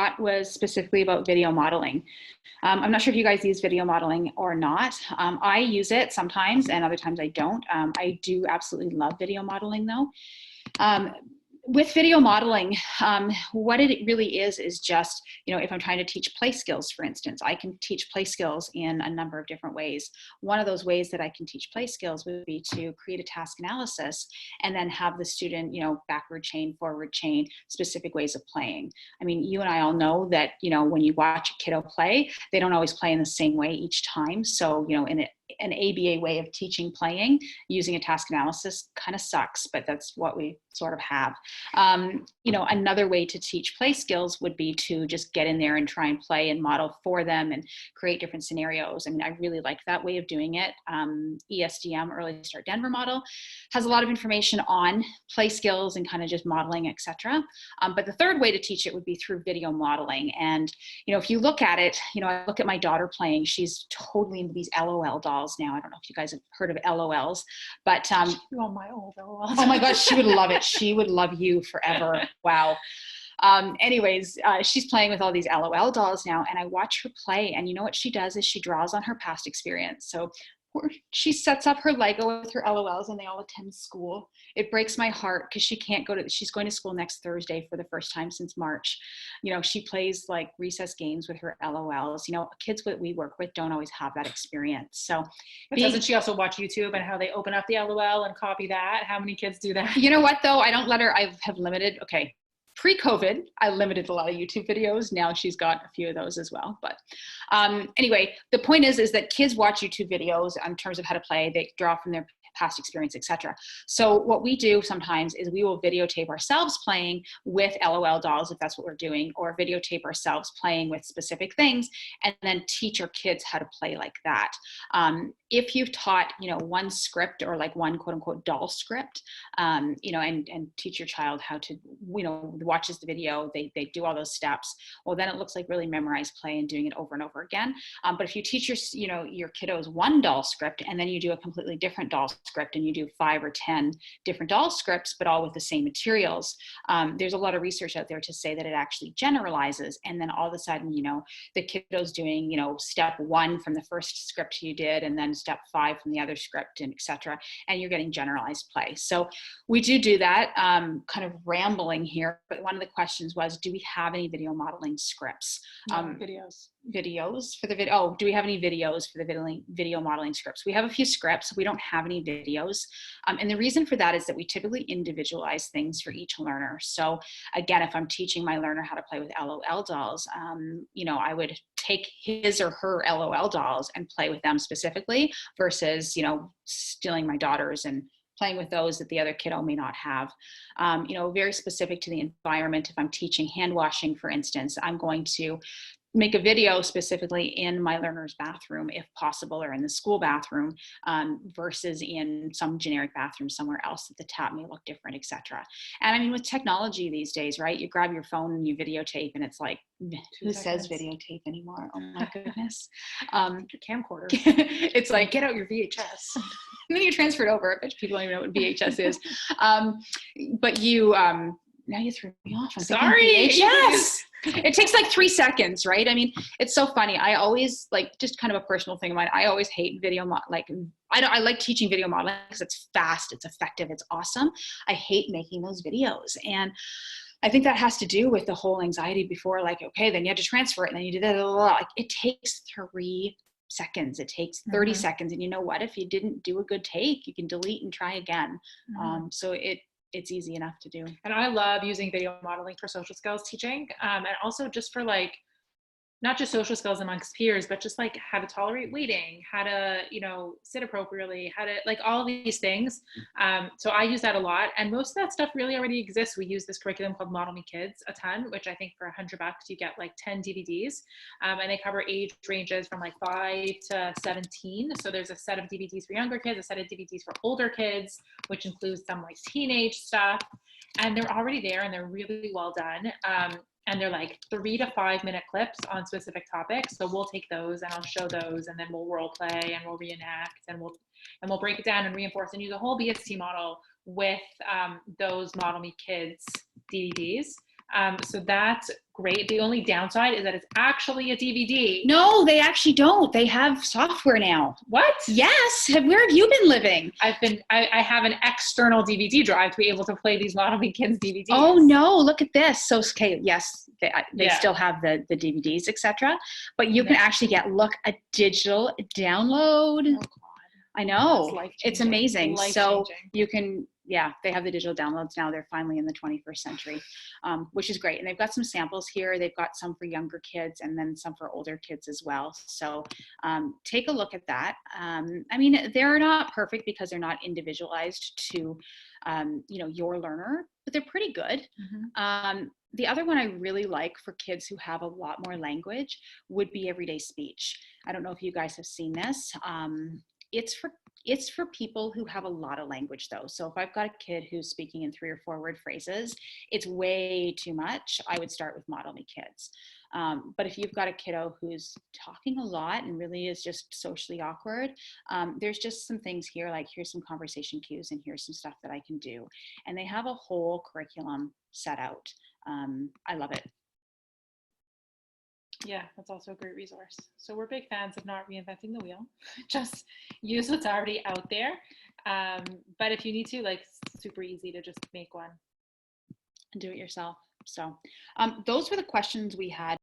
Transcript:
taught was specifically about video modeling. I'm not sure if you guys use video modeling or not. I use it sometimes and other times I don't. I do absolutely love video modeling though. With video modeling, what it really is just, if I'm trying to teach play skills, for instance, I can teach play skills in a number of different ways. One of those ways that I can teach play skills would be to create a task analysis and then have the student, backward chain, forward chain, specific ways of playing. I mean, you and I all know that, when you watch a kiddo play, they don't always play in the same way each time. So, in an ABA way of teaching playing using a task analysis kind of sucks, but that's what we sort of have. Another way to teach play skills would be to just get in there and try and play and model for them and create different scenarios. I mean, I really like that way of doing it. ESDM, Early Start Denver model, has a lot of information on play skills and kind of just modeling, etc. But the third way to teach it would be through video modeling. And, if you look at it, I look at my daughter playing, she's totally into these LOL dolls now. I don't know if you guys have heard of LOLs, but oh, my old LOLs. Oh my gosh, she would love it. She would love you forever. Wow. Anyways, she's playing with all these LOL dolls now, and I watch her play, and what she does is she draws on her past experience. So she sets up her Lego with her LOLs and they all attend school. It breaks my heart because she's going to school next Thursday for the first time since March. She plays like recess games with her LOLs. Kids that we work with don't always have that experience. So doesn't she also watch YouTube and how they open up the LOL and copy that? How many kids do that? You know what though? I don't let her, I have limited, okay. Pre-COVID, I limited a lot of YouTube videos. Now she's got a few of those as well. But anyway, the point is that kids watch YouTube videos in terms of how to play. They draw from their past experience, etc. So what we do sometimes is we will videotape ourselves playing with LOL dolls, if that's what we're doing, or videotape ourselves playing with specific things, and then teach our kids how to play like that. If you've taught, one script or like one quote unquote doll script, and teach your child how to, watches the video, they do all those steps. Well, then it looks like really memorized play and doing it over and over again. But if you teach your kiddos one doll script and then you do a completely different doll script and you do 5 or 10 different doll scripts, but all with the same materials, there's a lot of research out there to say that it actually generalizes. And then all of a sudden, the kiddo's doing, step 1 from the first script you did, and then step 5 from the other script, and etc. And you're getting generalized play. So we do that, kind of rambling here, but one of the questions was, do we have any video modeling scripts? Videos for the video. Oh, do we have any videos for the video modeling scripts? We have a few scripts. We don't have any videos. And the reason for that is that we typically individualize things for each learner. So again, if I'm teaching my learner how to play with LOL dolls, I would take his or her LOL dolls and play with them specifically versus, stealing my daughter's and playing with those that the other kiddo may not have. Very specific to the environment. If I'm teaching hand washing, for instance, I'm going to make a video specifically in my learner's bathroom, if possible, or in the school bathroom, versus in some generic bathroom somewhere else that the tap may look different, etc. And I mean, with technology these days, right? You grab your phone and you videotape, and it's like, who says videotape anymore? Oh my goodness. Camcorder. It's like, get out your VHS. And then you transfer it over. I bet people don't even know what VHS is. But you, now you threw me off. I'm sorry. Yes. It takes like 3 seconds, right? I mean, it's so funny. I always, like, just kind of a personal thing of mine, I always hate video, I like teaching video modeling because it's fast, it's effective, it's awesome. I hate making those videos. And I think that has to do with the whole anxiety before, like, okay, then you have to transfer it and then you do that. Like, it takes 3 seconds. It takes 30 seconds. And you know what? If you didn't do a good take, you can delete and try again. So it's easy enough to do. And I love using video modeling for social skills teaching, and also just for like, not just social skills amongst peers, but just like how to tolerate waiting, how to, sit appropriately, how to, like, all of these things. So I use that a lot, and most of that stuff really already exists. We use this curriculum called Model Me Kids a ton, which I think for $100 you get like 10 DVDs, and they cover age ranges from like 5 to 17. So there's a set of DVDs for younger kids, a set of DVDs for older kids, which includes some like teenage stuff, and they're already there and they're really well done. And they're like 3 to 5 minute clips on specific topics. So we'll take those and I'll show those, and then we'll role play and we'll reenact, and we'll break it down and reinforce and use a whole BST model with those Model Me Kids DVDs. So that's great. The only downside is that it's actually a DVD. No, they actually don't. They have software now. What? Yes. Where have you been living? I have an external DVD drive to be able to play these Modeling Kids DVDs. Oh no, look at this. So, okay, yes, they Yeah. still have the DVDs, etc. But you can actually get, a digital download. Oh, God. I know. That's life-changing. It's amazing. So Life-changing. you can, they have the digital downloads now. They're finally in the 21st century, which is great. And they've got some samples here. They've got some for younger kids and then some for older kids as well. So take a look at that. I mean, they're not perfect because they're not individualized to, your learner, but they're pretty good. Mm-hmm. The other one I really like for kids who have a lot more language would be everyday speech. I don't know if you guys have seen this. It's for people who have a lot of language though. So if I've got a kid who's speaking in 3 or 4 word phrases, it's way too much. I would start with Model Me Kids. But if you've got a kiddo who's talking a lot and really is just socially awkward, there's just some things here, like here's some conversation cues and here's some stuff that I can do. And they have a whole curriculum set out. I love it. Yeah, that's also a great resource. So we're big fans of not reinventing the wheel. Just use what's already out there. But if you need to, super easy to just make one. And do it yourself. So those were the questions we had.